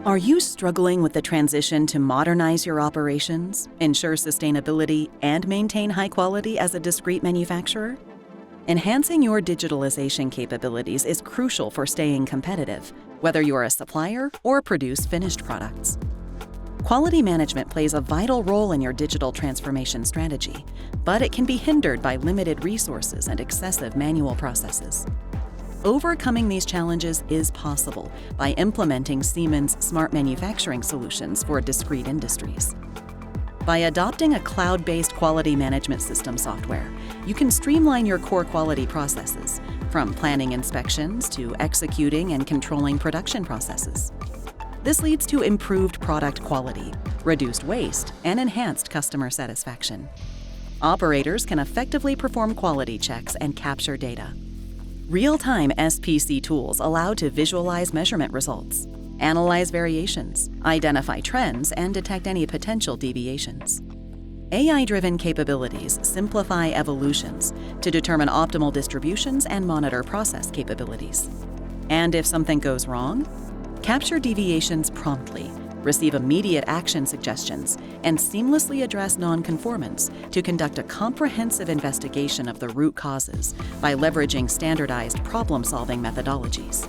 Are you struggling with the transition to modernize your operations, ensure sustainability, and maintain high quality as a discrete manufacturer? Enhancing your digitalization capabilities is crucial for staying competitive, whether you're a supplier or produce finished products. Quality management plays a vital role in your digital transformation strategy, but it can be hindered by limited resources and excessive manual processes. Overcoming these challenges is possible by implementing Siemens smart manufacturing solutions for discrete industries. By adopting a cloud-based quality management system software, you can streamline your core quality processes, from planning inspections to executing and controlling production processes. This leads to improved product quality, reduced waste, and enhanced customer satisfaction. Operators can effectively perform quality checks and capture data. Real-time SPC tools allow to visualize measurement results, analyze variations, identify trends, and detect any potential deviations. AI-driven capabilities simplify evolutions to determine optimal distributions and monitor process capabilities. And if something goes wrong, capture deviations promptly, receive immediate action suggestions, and seamlessly address non-conformance to conduct a comprehensive investigation of the root causes by leveraging standardized problem-solving methodologies.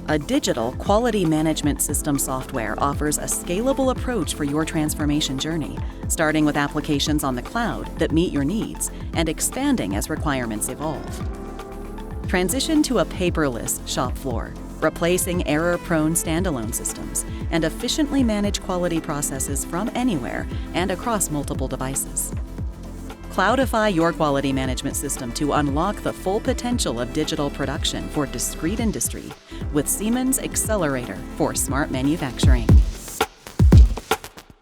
A digital quality management system software offers a scalable approach for your transformation journey, starting with applications on the cloud that meet your needs and expanding as requirements evolve. Transition to a paperless shop floor, replacing error-prone standalone systems, and efficiently manage quality processes from anywhere and across multiple devices. Cloudify your quality management system to unlock the full potential of digital production for discrete industry with Siemens Accelerator for Smart Manufacturing.